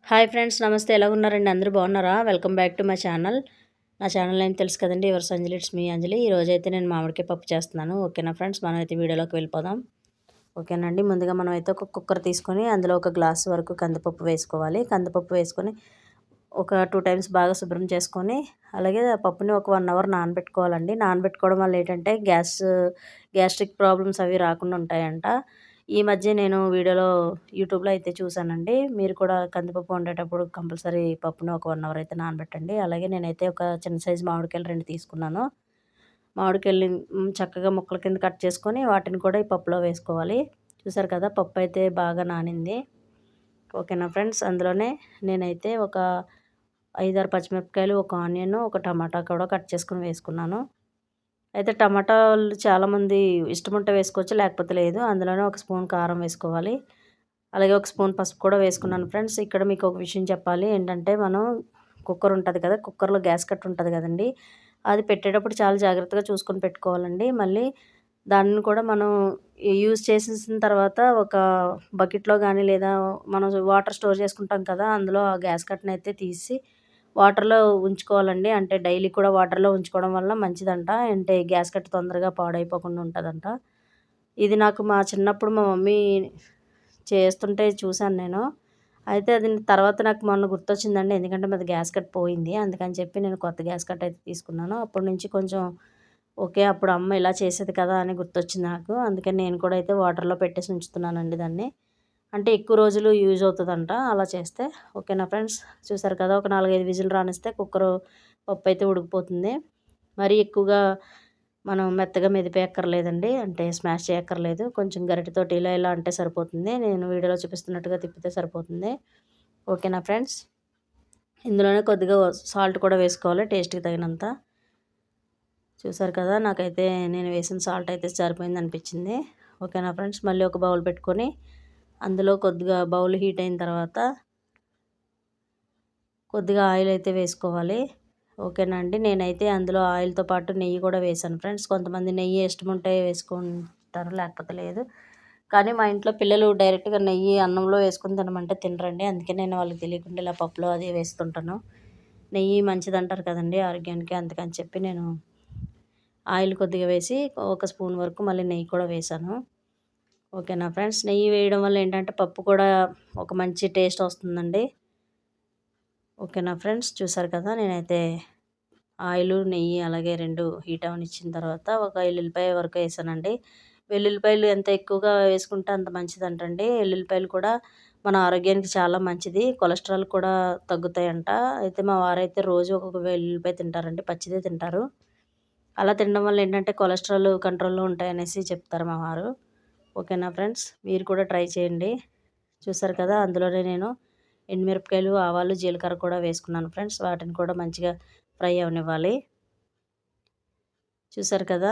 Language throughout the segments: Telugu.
హాయ్ ఫ్రెండ్స్, నమస్తే. ఎలా ఉన్నారండి? అందరూ బాగున్నారా? Welcome back to my channel. నా ఛానల్ ఏం తెలుసు కదండి, యువర్స్ అంజలి. ఇట్స్ మీ అంజలి. ఈరోజైతే నేను మామిడికాయ పప్పు చేస్తున్నాను. ఓకేనా ఫ్రెండ్స్, మనమైతే వీడియోలోకి వెళ్ళిపోదాం. ఓకేనండి, ముందుగా మనమైతే ఒక కుక్కర్ తీసుకొని అందులో ఒక గ్లాస్ వరకు కందిపప్పు వేసుకోవాలి. కందిపప్పు వేసుకొని ఒక 2 టైమ్స్ బాగా శుభ్రం చేసుకొని, అలాగే పప్పుని ఒక 1 అవర్ నానబెట్టుకోవాలండి. నానబెట్టుకోవడం వల్ల ఏంటంటే గ్యాస్ట్రిక్ ప్రాబ్లమ్స్ అవి రాకుండా ఉంటాయంట. ఈ మధ్య నేను యూట్యూబ్లో అయితే చూశానండి. మీరు కూడా కందిపప్పు వండేటప్పుడు కంపల్సరీ పప్పుని ఒక 1 అవర్ అయితే నానబెట్టండి. అలాగే నేనైతే ఒక చిన్న సైజు మామిడికాయలు 2 తీసుకున్నాను. మామిడికాయల్ని చక్కగా ముక్కల కింద కట్ చేసుకొని వాటిని కూడా ఈ పప్పులో వేసుకోవాలి. చూసారు కదా, పప్పు అయితే బాగా నానింది. ఓకేనా ఫ్రెండ్స్, అందులోనే నేనైతే ఒక 5, 6 పచ్చిమిరపకాయలు, ఒక ఆనియన్, ఒక టమాటా కూడా కట్ చేసుకొని వేసుకున్నాను. అయితే టమాటాలు చాలామంది ఇష్టముంటే వేసుకోవచ్చు, లేకపోతే లేదు. అందులోనే ఒక స్పూన్ కారం వేసుకోవాలి. అలాగే ఒక స్పూన్ పసుపు కూడా వేసుకున్నాను ఫ్రెండ్స్. ఇక్కడ మీకు ఒక విషయం చెప్పాలి ఏంటంటే, మనం కుక్కర్ ఉంటుంది కదా, కుక్కర్లో గ్యాస్ కట్ట ఉంటుంది కదండి, అది పెట్టేటప్పుడు చాలా జాగ్రత్తగా చూసుకొని పెట్టుకోవాలండి. మళ్ళీ దాన్ని కూడా మనం యూజ్ చేసేసిన తర్వాత ఒక బకెట్లో కానీ, లేదా మనం వాటర్ స్టోర్ చేసుకుంటాం కదా, అందులో ఆ గ్యాస్ కట్టనైతే తీసి వాటర్‌లో ఉంచుకోవాలండి. అంటే డైలీ కూడా వాటర్‌లో ఉంచుకోవడం వల్ల మంచిదంట. అంటే గ్యాస్ కట్ట తొందరగా పాడైపోకుండా ఉంటదంట. ఇది నాకు మా చిన్నప్పుడు మా మమ్మీ చేస్తుంటే చూశాను నేను. అయితే అది తర్వాత నాకు మొన్న గుర్తొచ్చిందండి. ఎందుకంటే మాది గ్యాస్ కట్ట పోయింది. అందుకని చెప్పి నేను కొత్త గ్యాస్ కట్ట అయితే తీసుకున్నాను. అప్పటి నుంచి కొంచెం ఓకే, అప్పుడు అమ్మ ఇలా చేసేది కదా అని గుర్తొచ్చింది నాకు. అందుకని నేను కూడా అయితే వాటర్‌లో పెట్టేసి ఉంచుతున్నానండి దాన్ని. అంటే ఎక్కువ రోజులు యూజ్ అవుతదంట అలా చేస్తే. ఓకేనా ఫ్రెండ్స్, చూసారు కదా, ఒక 4, 5 విజిల్ రానిస్తే పప్పు అయితే ఉడికిపోతుంది. మరీ ఎక్కువగా మనం మెత్తగా మెదిపేయక్కర్లేదండి. అంటే స్మాష్ చేయక్కర్లేదు. కొంచెం గరిటెతోటి ఇలా ఇలా అంటే సరిపోతుంది. నేను వీడియోలో చూపిస్తున్నట్టుగా తిప్పితే సరిపోతుంది. ఓకేనా ఫ్రెండ్స్, ఇందులోనే కొద్దిగా సాల్ట్ కూడా వేసుకోవాలి టేస్ట్‌కి తగినంత. చూసారు కదా, నాకైతే నేను వేసిన సాల్ట్ అయితే సరిపోయింది అనిపించింది. ఓకేనా ఫ్రెండ్స్, మళ్ళీ ఒక బౌల్ పెట్టుకొని అందులో కొద్దిగా బౌల్ హీట్ అయిన తర్వాత కొద్దిగా ఆయిల్ అయితే వేసుకోవాలి. ఓకేనా అండి, నేనైతే అందులో ఆయిల్తో పాటు నెయ్యి కూడా వేశాను ఫ్రెండ్స్. కొంతమంది నెయ్యి ఇష్టముంటే వేసుకుంటారు, లేకపోతే లేదు. కానీ మా ఇంట్లో పిల్లలు డైరెక్ట్గా నెయ్యి అన్నంలో వేసుకొని తినమంటే తినరండి. అందుకే నేను వాళ్ళకి తెలియకుండా ఇలా పప్పులో అది వేస్తుంటాను. నెయ్యి మంచిదంటారు కదండి ఆరోగ్యానికి, అందుకని చెప్పి నేను ఆయిల్ కొద్దిగా వేసి ఒక స్పూన్ వరకు మళ్ళీ నెయ్యి కూడా వేశాను. ఓకేనా ఫ్రెండ్స్, నెయ్యి వేయడం వల్ల ఏంటంటే పప్పు కూడా ఒక మంచి టేస్ట్ వస్తుందండి. ఓకేనా ఫ్రెండ్స్, చూసారు కదా, నేనైతే ఆయిలు, నెయ్యి అలాగే 2 హీట్ అవ్వనిచ్చిన తర్వాత ఒక ఎల్లుల్లిపాయ వరకు వేసానండి. వెల్లుల్లిపాయలు ఎంత ఎక్కువగా వేసుకుంటే అంత మంచిదంటండి. ఎల్లుల్లిపాయలు కూడా మన ఆరోగ్యానికి చాలా మంచిది. కొలెస్ట్రాల్ కూడా తగ్గుతాయంట. అయితే మా వారైతే రోజు ఒక్కొక్క వెల్లుల్లిపాయ తింటారండి, పచ్చిదే తింటారు. అలా తినడం వల్ల ఏంటంటే కొలెస్ట్రాల్ కంట్రోల్‌లో ఉంటాయనేసి చెప్తారు మా వారు. ఓకేనా ఫ్రెండ్స్, మీరు కూడా ట్రై చేయండి. చూసారు కదా, అందులోనే నేను ఎండుమిరపకాయలు, ఆవాలు, జీలకర్ర కూడా వేసుకున్నాను ఫ్రెండ్స్. వాటిని కూడా మంచిగా ఫ్రై అవ్వనివ్వాలి. చూసారు కదా,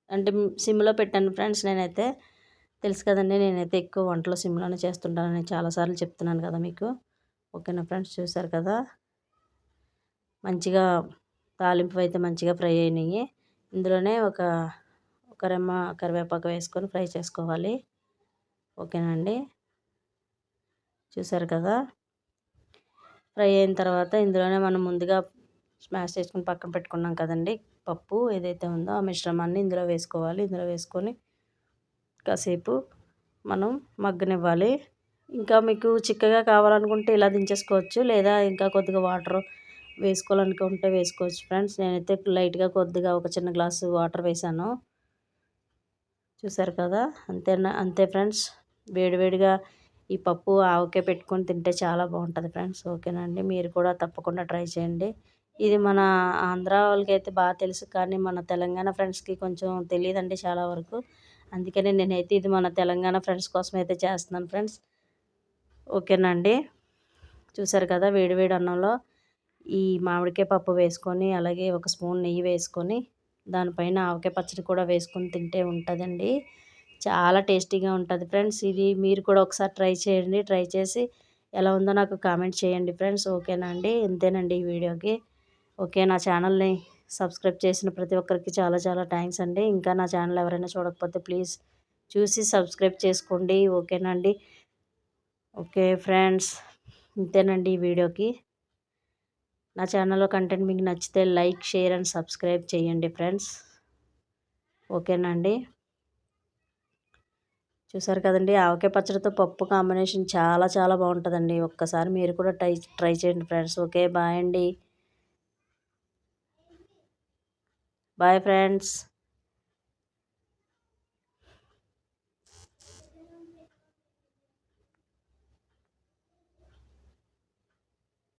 అంటే సిమ్‌లో పెట్టాను ఫ్రెండ్స్ నేనైతే. తెలుసు కదండీ, నేనైతే ఎక్కువ వంటలు సిమ్‌లోనే చేస్తుంటానని చాలా సార్లు చెప్తున్నాను కదా మీకు. ఓకేనా ఫ్రెండ్స్, చూసారు కదా, మంచిగా తాలింపు అయితే మంచిగా ఫ్రై అయినాయి. ఇందులోనే ఒక రెమ్మ కరివేపాకు వేసుకొని ఫ్రై చేసుకోవాలి. ఓకేనా అండి, చూసారు కదా, ఫ్రై అయిన తర్వాత ఇందులోనే మనం ముందుగా స్మాష్ చేసుకొని పక్కన పెట్టుకున్నాం కదండి పప్పు ఏదైతే ఉందో, ఆ మిశ్రమాన్ని ఇందులో వేసుకోవాలి. ఇందులో వేసుకొని కాసేపు మనం మగ్గనివ్వాలి. ఇంకా మీకు చిక్కగా కావాలనుకుంటే ఇలా దించేసుకోవచ్చు, లేదా ఇంకా కొద్దిగా వాటర్ వేసుకోవాలనుకుంటే వేసుకోవచ్చు ఫ్రెండ్స్. నేనైతే లైట్‌గా కొద్దిగా ఒక చిన్న గ్లాసు వాటర్ వేశాను. చూసారు కదా, అంతే ఫ్రెండ్స్. వేడివేడిగా ఈ పప్పు ఆవకాయ పెట్టుకొని తింటే చాలా బాగుంటుంది ఫ్రెండ్స్. ఓకేనా అండి, మీరు కూడా తప్పకుండా ట్రై చేయండి. ఇది మన ఆంధ్ర వాళ్ళకైతే బాగా తెలుసు, కానీ మన తెలంగాణ ఫ్రెండ్స్‌కి కొంచెం తెలియదండి చాలా వరకు. అందుకనే నేనైతే ఇది మన తెలంగాణ ఫ్రెండ్స్ కోసం అయితే చేస్తున్నాను ఫ్రెండ్స్. ఓకేనా అండి, చూసారు కదా, వేడి వేడి అన్నంలో ఈ మామిడికాయ పప్పు వేసుకొని, అలాగే ఒక స్పూన్ నెయ్యి వేసుకొని, దానిపైన ఆవకాయ పచ్చడి కూడా వేసుకొని తింటే ఉంటుందండి. చాలా టేస్టీగా ఉంటుంది ఫ్రెండ్స్. ఇది మీరు కూడా ఒకసారి ట్రై చేయండి. ట్రై చేసి ఎలా ఉందో నాకు కామెంట్ చేయండి ఫ్రెండ్స్. ఓకేనా అండి, ఇంతేనండి ఈ వీడియోకి. ఓకే, నా ఛానల్ని సబ్స్క్రైబ్ చేసిన ప్రతి ఒక్కరికి చాలా చాలా థ్యాంక్స్ అండి. ఇంకా నా ఛానల్ ఎవరైనా చూడకపోతే ప్లీజ్ చూసి సబ్స్క్రైబ్ చేసుకోండి. ఓకేనా అండి. Okay friends. ఇంతేనండి ఈ వీడియోకి. నా ఛానల్లో కంటెంట్ మీకు నచ్చితే లైక్, షేర్ అండ్ సబ్స్క్రైబ్ చేయండి ఫ్రెండ్స్. ఓకేనండి. చూసారు కదండి, ఆవకాయ పచ్చడితో పప్పు కాంబినేషన్ చాలా చాలా బాగుంటుందండి. ఒక్కసారి మీరు కూడా ట్రై చేయండి ఫ్రెండ్స్. ఓకే, బాయ్ అండి. Bye friends.